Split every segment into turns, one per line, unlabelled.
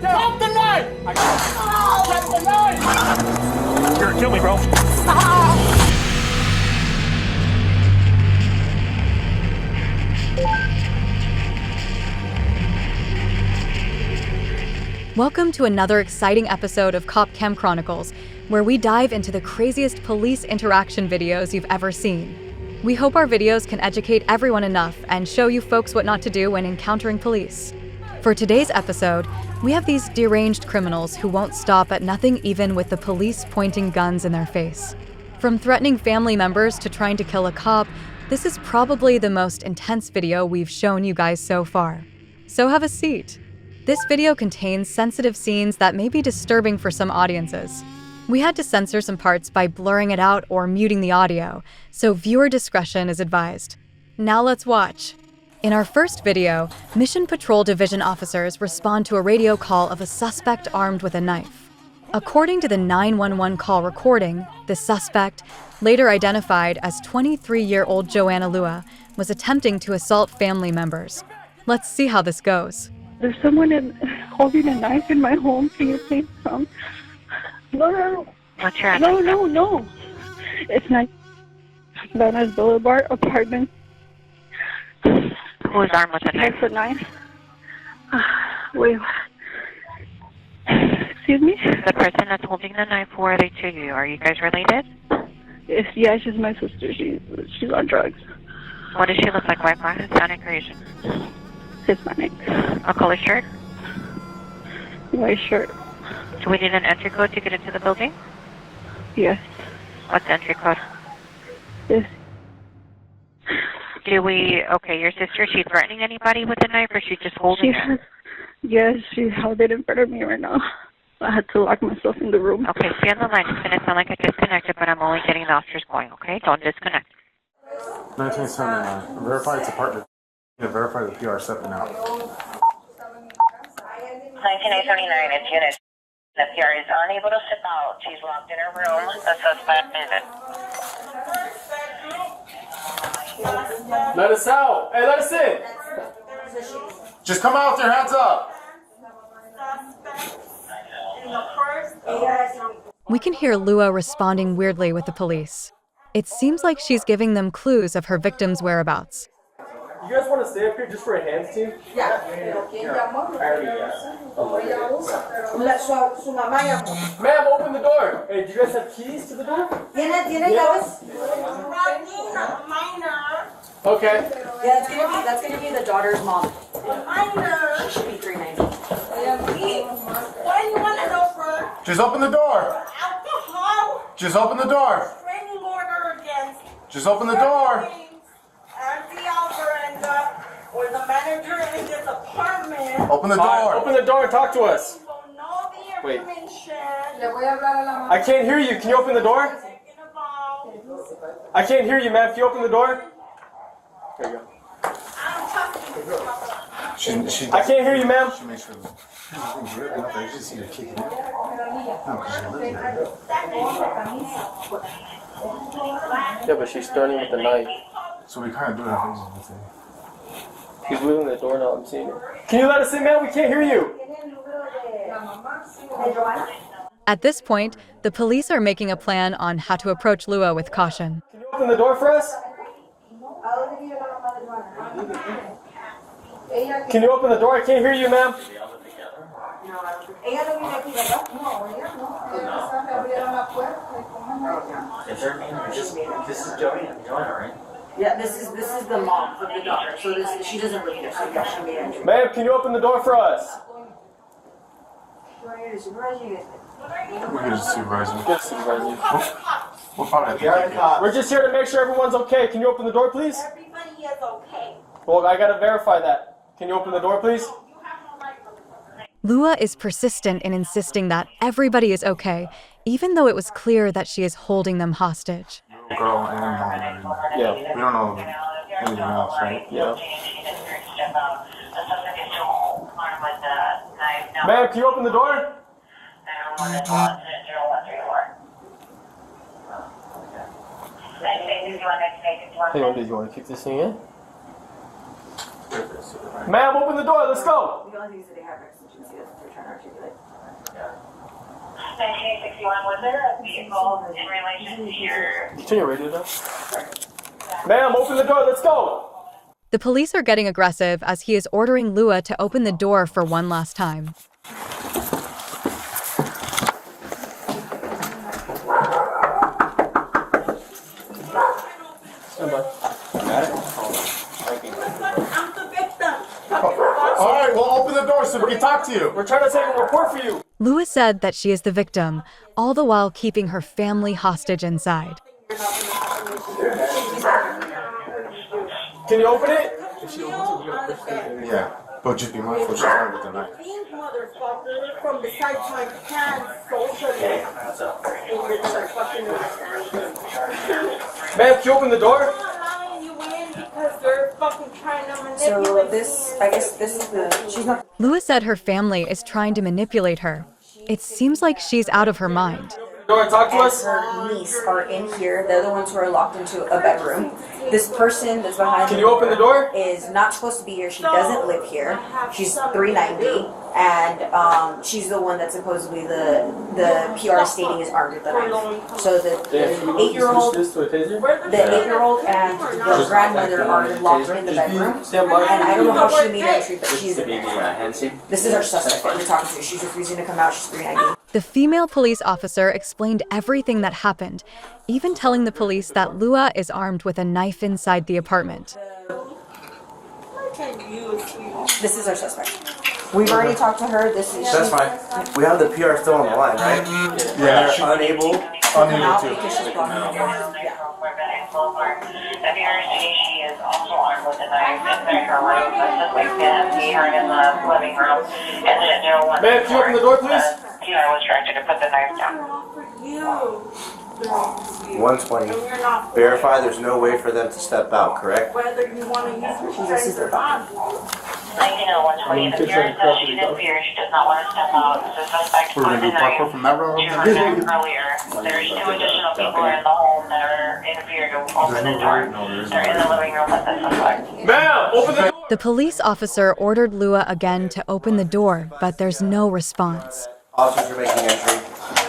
Drop the knife! Drop the knife! You're gonna kill me, bro.
Welcome to another exciting episode of Cop Cam Chronicles, where we dive into the craziest police interaction videos you've ever seen. We hope our videos can educate everyone enough and show you folks what not to do when encountering police. For today's episode, we have these deranged criminals who won't stop at nothing even with the police pointing guns in their face. From threatening family members to trying to kill a cop, this is probably the most intense video we've shown you guys so far. So have a seat. This video contains sensitive scenes that may be disturbing for some audiences. We had to censor some parts by blurring it out or muting the audio, so viewer discretion is advised. Now let's watch. In our first video, Mission Patrol Division officers respond to a radio call of a suspect armed with a knife. According to the 911 call recording, the suspect, later identified as 23-year-old Joanna Lua, was attempting to assault family members. Let's see how this goes.
There's someone holding a knife in my home. Can you please come? No.
What's your address?
No. It's not Vanna's Boulevard apartment.
Who is armed with a knife?
That's a knife. Wait. Excuse me?
The person that's holding the knife, who are they to you? Are you guys related?
Yeah, she's my sister. She's on drugs.
What does she look like? White, black, Hispanic, or Asian?
Hispanic.
A color shirt?
White shirt.
Do we need an entry code to get into the building?
Yes.
What's the entry code?
Yes.
Okay, your sister, is she threatening anybody with a knife, or she just holding it?
Yes, she held it in front of me right now. I had to lock myself in the room.
Okay, stay on the line. It's going to sound like I disconnected, but I'm only getting the officers going, okay? Don't disconnect.
1979. Verify its apartment. Verify the PR stepping out.
1979, it's unit. The PR is unable to step out. She's locked in her room. The suspect is it.
Let us out! Hey, let us in!
Just come out with your hands up!
We can hear Lua responding weirdly with the police. It seems like she's giving them clues of her victim's whereabouts.
You guys want to stay up here just for a hands team?
Yeah.
Ma'am, open the door! Hey, do you guys have keys to the door?
¿Tiene llaves?
Okay.
Yeah, that's gonna be the daughter's mom. She should be 390.
Why do you want to know for
Just open the door!
alcohol?
Just open the door!
Training order against
Just open the door!
Auntie Alberenda or the manager in this apartment.
Open the
Fine,
door!
open the door and talk to us.
You will know the
Wait.
information.
I can't hear you. Can you open the door?
Talking about.
I can't hear you, ma'am. Can you open the door? There you go.
I'm talking about.
She
I can't hear you, ma'am.
She makes sure everything's good enough. I just see her kicking it. No, because she lives there.
Yeah, but she's threatening with the knife.
So we kind of do it on faces with it.
She's wheeling the door now. I'm seeing her. Can you let us in, ma'am? We can't hear you.
At this point, the police are making a plan on how to approach Lua with caution.
Can you open the door for us? Can you open the door? I can't hear you, ma'am.
This is Joanna, right?
Yeah, this is the mom of the daughter. So she doesn't live here. So she made entry.
Ma'am, can you open the door for us?
We're going to supervise him.
Yes, supervisor.
We'll probably have to.
We're just here to make sure everyone's okay. Can you open the door, please?
Everybody is okay.
Well, I gotta verify that. Can you open the door, please?
You have no right to.
Lua is persistent in insisting that everybody is okay, even though it was clear that she is holding them hostage.
Girl and mom.
Yeah.
We don't know anything else, right?
Yeah. Ma'am, can you open the door? Hey, did you want to kick this thing in? Ma'am, open the door. Let's go.
The only thing is that they have extra. can see that they're trying to articulate.
1961, was there a vehicle in relation to your...
Turn your radio down. Ma'am, open the door, let's go!
The police are getting aggressive as he is ordering Lua to open the door for one last time.
Stand by. Got it?
I'm the victim.
All right, well, open the door so we can talk to you.
We're trying to take a report for you.
Lua said that she is the victim, all the while keeping her family hostage inside.
Can you open it?
Yeah, but just be mindful she's armed with a knife.
These motherfuckers from the Psychotic Criminals
Ma'am, can you open the door?
you in because they're fucking trying to manipulate
So this, I guess this is the, she's not.
Lua said her family is trying to manipulate her. It seems like she's out of her mind.
Door and talk to
And
us.
her niece are in here. They're the ones who are locked into a bedroom. This person that's behind
Can you open the door?
is not supposed to be here. She doesn't live here. She's 390, and she's the one that's supposedly the PR stating is armed with a knife. So the 8-year-old,
This to a taser?
the 8-year-old and the grandmother are locked in the bedroom. And I don't know how she made entry, but she's in there. This is our suspect that we're talking to. She's refusing to come out. She's 390.
The female police officer explained everything that happened, even telling the police that Lua is armed with a knife inside the apartment.
This is our suspect. We've already talked to her. This is
That's fine. We have the PR still on the line, right?
Yeah,
They're unable.
out
to.
because she's blocking the door.
The PRC, she is also armed with a knife inside her room. That's the we see her in the living room. And then, you know, one
Ma'am, can you open the door, please?
PR was directed to put the knife down.
120. Verify there's no way for them to step out, correct?
whether you want to use
This is their body.
190, the PR says she didn't fear, she does not want to step out. The suspect
We're
put
gonna
the
do
knife
parkour from that room.
to her neck earlier. There's 2 additional people in the home that are interfering to open the door. They're in the living room with the suspect.
Ma'am, open the door!
The police officer ordered Lua again to open the door, but there's no response.
Officers are making entry.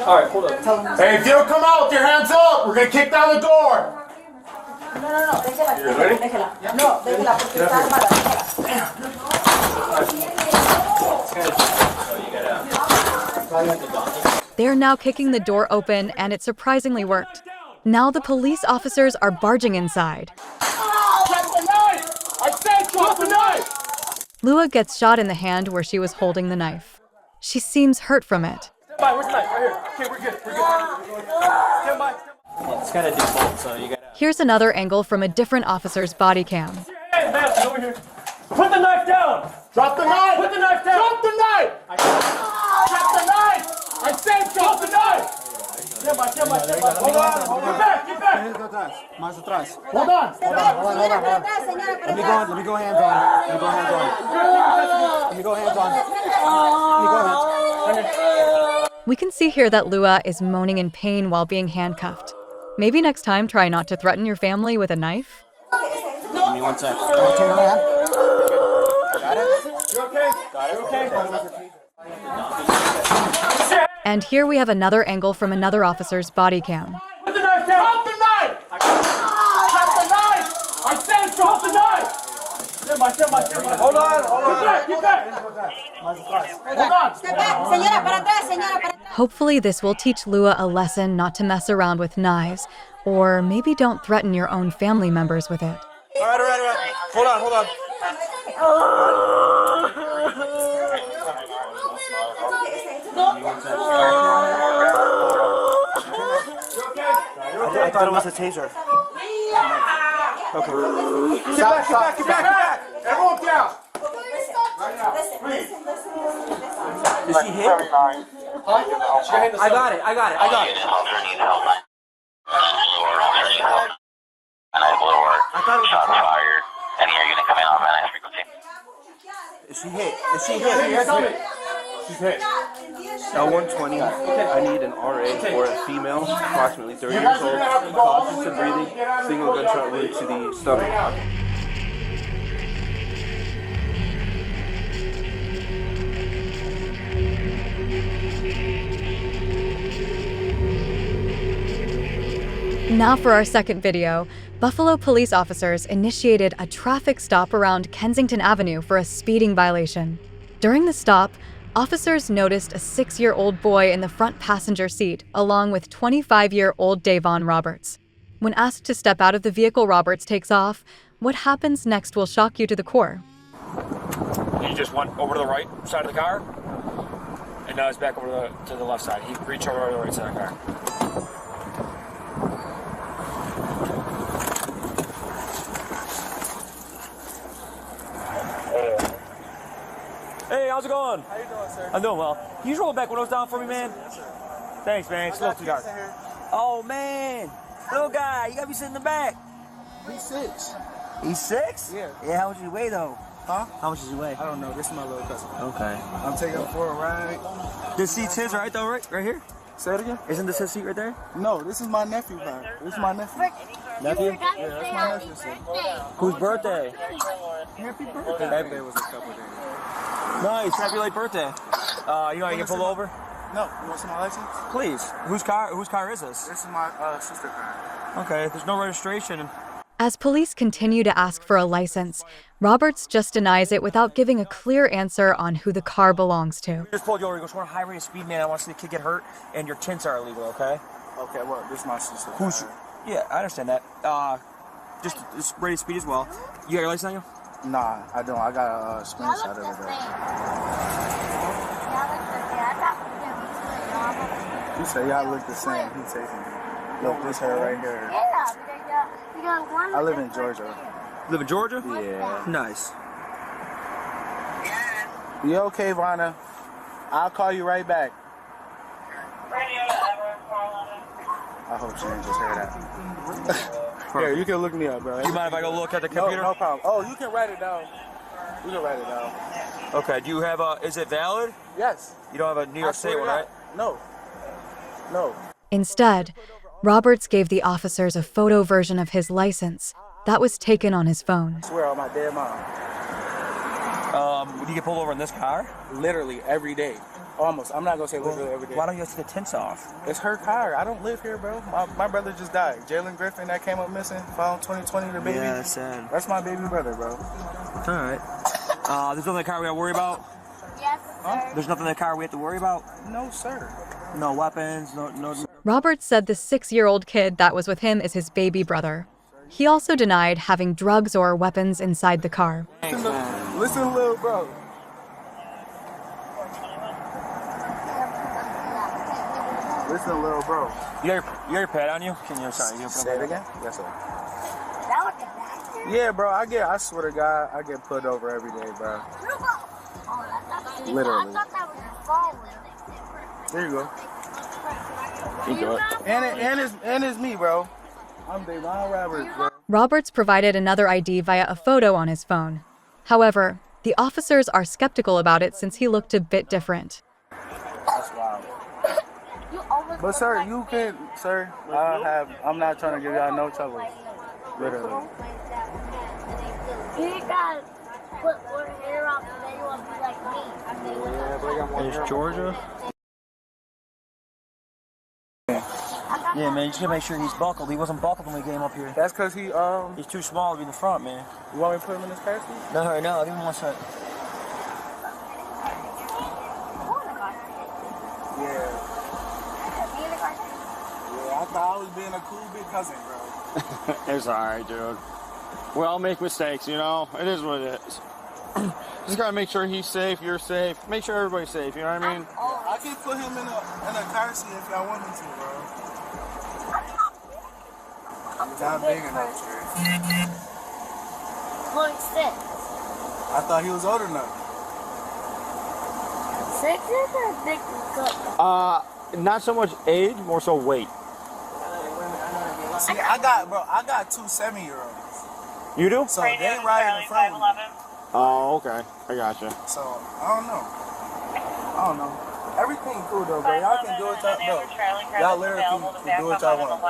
Alright, hold on.
Hey, if you don't come out with your hands up, we're gonna kick down the door.
No, déjela. No, déjela porque está armada.
They're now kicking the door open, and it surprisingly worked. Now the police officers are barging inside.
Drop the knife! I said drop the knife!
Lua gets shot in the hand where she was holding the knife. She seems hurt from it.
Stand by, where's the knife? Right here. Okay, we're good, we're good. Stand by.
It's gotta default, so you gotta.
Here's another angle from a different officer's body cam.
Hey, ma'am, get over here. Put the knife down!
Drop the knife.
Put the knife down!
Drop the knife.
Drop the knife! I said drop the knife! Stand by, stand by, stand by. Hold on, hold on. Get back, get back!
Más atrás. Hold on. Let me go hands on.
We can see here that Lua is moaning in pain while being handcuffed. Maybe next time try not to threaten your family with a knife?
Give me 1 sec.
Got it? You okay? Got it, okay?
And here we have another angle from another officer's body cam.
Put the knife down! Drop the knife! Drop the knife! I said drop the knife! Stand by, stand by, stand by. Hold on, hold on. Get back, get back! Hold on!
Step back, señora, para atrás, señora, para atrás.
Hopefully this will teach Lua a lesson not to mess around with knives, or maybe don't threaten your own family members with it.
All right. Hold on, hold on.
I thought it was a taser.
Okay. Get back!
Everyone down.
Is she hit? I got it. I thought it was a taser.
Fired. Any are unit coming on man frequency.
Is she hit?
She's hit.
L120. I need an RA for a female, approximately 30 years old, cautious of breathing, single gunshot wound to the stomach.
Now for our second video, Buffalo police officers initiated a traffic stop around Kensington Avenue for a speeding violation. During the stop, officers noticed a 6-year-old boy in the front passenger seat, along with 25-year-old Daevon Roberts. When asked to step out of the vehicle Roberts takes off, what happens next will shock you to the core.
He just went over to the right side of the car, and now he's back over to the left side. He reached over to the right side of the car. Hey, how's it going?
How you doing, sir?
I'm doing well. Can you just roll back windows down for me, man? Thanks, man. It's a little too dark. Oh, man. Little guy, you gotta be sitting in the back.
He's 6.
He's 6?
Yeah.
Yeah, how much does he weigh, though?
Huh?
How much does he weigh?
I don't know. This is my little cousin.
Okay.
I'm taking him for a ride.
This seat's his, right, though, right here?
Say it again?
Isn't this his seat right there?
No, this is my nephew, man. This is my nephew.
Nephew?
Yeah, that's my nephew, sir.
Whose birthday?
Happy birthday. Happy birthday was a couple days.
Nice. Happy late birthday. You want to get pulled over?
No. You want to see my license?
Please. Whose car is this?
This is my sister car.
Okay, there's no registration.
As police continue to ask for a license, Roberts just denies it without giving a clear answer on who the car belongs to.
We just pulled you over. He goes, we're on a high rate of speed, man. I want to see the kid get hurt, and your tints are illegal, okay?
Okay, well, this is my sister.
Who's? Yeah, I understand that. Just rate of speed as well. You got your license on you?
Nah, I don't. I got a screenshot of it, though. He said y'all look the same. He taking me. Look, this hair right here. I live in Georgia.
Live in Georgia?
Yeah.
Nice.
You okay, Vanna? I'll call you right back. I hope she didn't just hear that. Here, you can look me up, bro.
Do you mind if I go look at the computer?
No problem. Oh, you can write it down. You can write it down.
Okay, do you have is it valid?
Yes.
You don't have a New York State one, right?
No. No.
Instead, Roberts gave the officers a photo version of his license that was taken on his phone.
I swear on my dead mom.
Would you get pulled over in this car?
Literally every day. Almost. I'm not going to say literally every day.
Why don't you take the tints off?
It's her car. I don't live here, bro. My brother just died. Jalen Griffin that came up missing. Found 2020, the baby.
Yeah, that's sad.
That's my baby brother, bro.
It's all right. There's nothing in the car we got to worry about?
Yes, sir.
There's nothing in the car we have to worry about?
No, sir.
No weapons, no...
Roberts said the 6-year-old kid that was with him is his baby brother. He also denied having drugs or weapons inside the car.
Listen, little bro. Listen, little bro.
You got your pad on you? Can you, sorry, you
Say it again? Yes, sir. Yeah, bro, I swear to God, I get pulled over every day, bro. Literally. There you go. And it's me, bro. I'm Daevon Roberts, bro.
Roberts provided another ID via a photo on his phone. However, the officers are skeptical about it since he looked a bit different.
That's wild. But sir, you can, sir, I'm not trying to give y'all no trouble. Literally.
You guys put more hair off and then you want to be like me.
It's Georgia? Yeah, man, you just gotta make sure he's buckled. He wasn't buckled when we came up here.
That's because
he's too small to be in the front, man.
You want me to put him in his car seat?
No, right now, give him 1 sec.
Yeah, I thought I was being a cool big cousin, bro.
It's alright, dude. We all make mistakes, you know? It is what it is. Just gotta make sure he's safe, you're safe. Make sure everybody's safe, you know what I mean?
I can put him in a car seat if y'all want me to, bro. It's not big enough, sir.
Look, 6.
I thought he was old enough.
6 is a big good.
Not so much age, more so weight.
See, I got 2 7-year-olds.
You do?
So they ride in the front of me.
Oh, okay. I gotcha.
So, I don't know. Everything cool though, bro. Y'all can do what y'all know. Y'all literally can do what y'all want.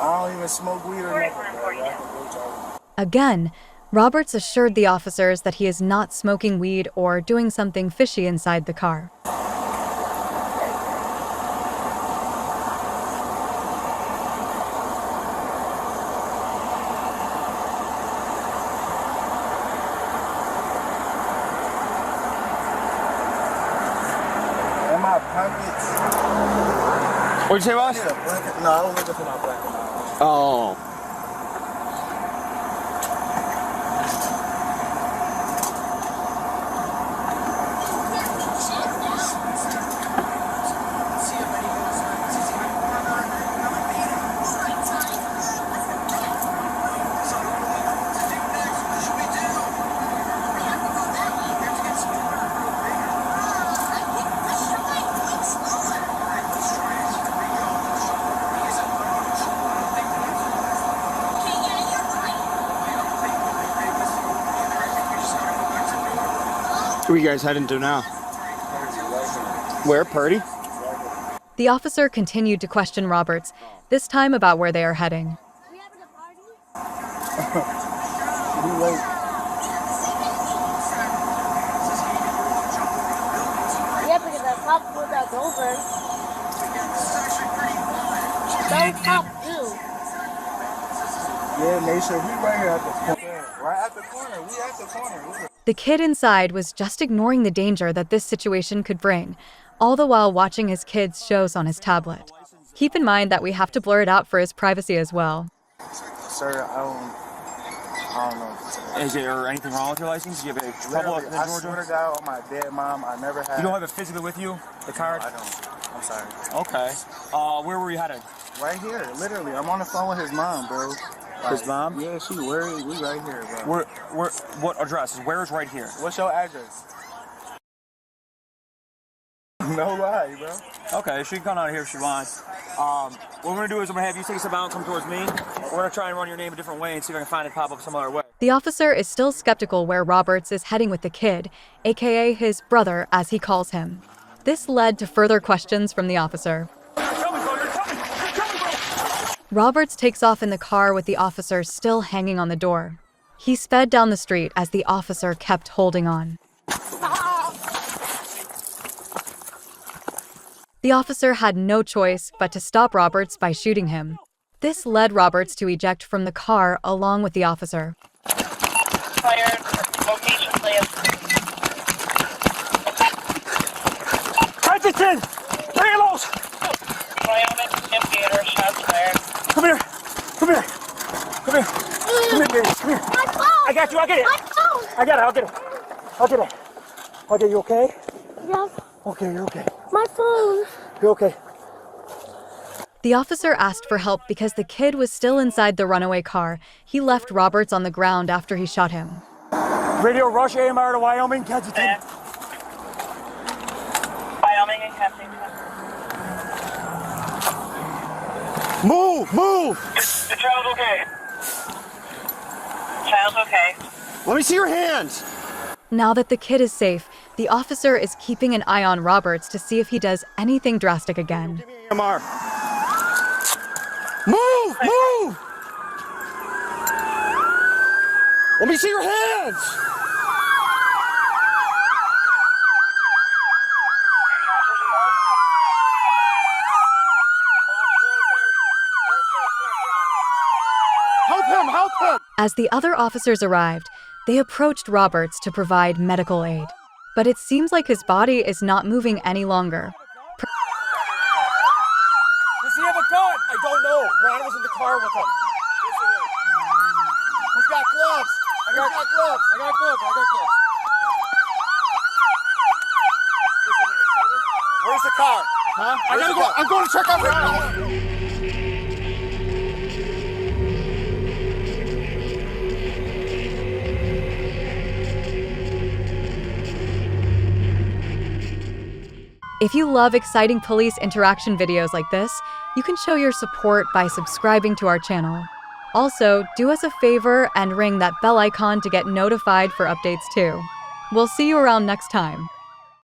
I don't even smoke weed or nothing, bro. Y'all can do what y'all want.
Again, Roberts assured the officers that he is not smoking weed or doing something fishy inside the car.
What'd you say, boss?
Yeah, no, I was looking for my black and mild.
Oh. Where are you guys heading to now? Where, Purdy?
The officer continued to question Roberts, this time about where they are heading.
Yeah, because the cop pulled us over. Those cops do.
Yeah, Nation, we right here at the corner. Right at the corner. We at the corner.
The kid inside was just ignoring the danger that this situation could bring, all the while watching his kids' shows on his tablet. Keep in mind that we have to blur it out for his privacy as well.
Sir, I don't know.
Is there anything wrong with your license? Do you have a trouble in
I
Georgia?
swear to God on my dead mom, I never had.
You don't have it physically with you? The card?
No, I don't. I'm sorry.
Okay. Where were you headed?
Right here, literally. I'm on the phone with his mom, bro.
His mom?
Yeah, she worried. We right here, bro.
What address? Where's right here?
What's your address? No lie, bro.
Okay, she can come out here if she wants. What we're gonna do is I'm gonna have you take a step out and come towards me. We're gonna try and run your name a different way and see if I can find it pop up some other way.
The officer is still skeptical where Roberts is heading with the kid, aka his brother as he calls him. This led to further questions from the officer. Roberts takes off in the car with the officer still hanging on the door. He sped down the street as the officer kept holding on. The officer had no choice but to stop Roberts by shooting him. This led Roberts to eject from the car along with the officer.
Fired. Location, please.
Hydrogen! Relos!
Wyoming, Indicator, shots fired.
Come here! Come here! Come here! Come here, baby! Come here! I got you! I'll get it! I got it! I'll get it! I'll get it! I'll get you okay?
Yes.
Okay, you're okay.
My phone.
You're okay.
The officer asked for help because the kid was still inside the runaway car. He left Roberts on the ground after he shot him.
Radio rush AMR to Wyoming, Kensington.
Wyoming and Kensington.
Move! Move!
The child's okay. Child's okay.
Let me see your hands!
Now that the kid is safe, the officer is keeping an eye on Roberts to see if he does anything drastic again.
AMR. Move! Move! Let me see your hands! Help him! Help him!
As the other officers arrived, they approached Roberts to provide medical aid. But it seems like his body is not moving any longer.
Does he have a gun? I don't know. Ron was in the car with him. Who's got gloves? I got gloves. I got gloves. I got gloves. Where's the car? Huh? I gotta go. I'm going to check out Ron.
If you love exciting police interaction videos like this, you can show your support by subscribing to our channel. Also, do us a favor and ring that bell icon to get notified for updates too. We'll see you around next time.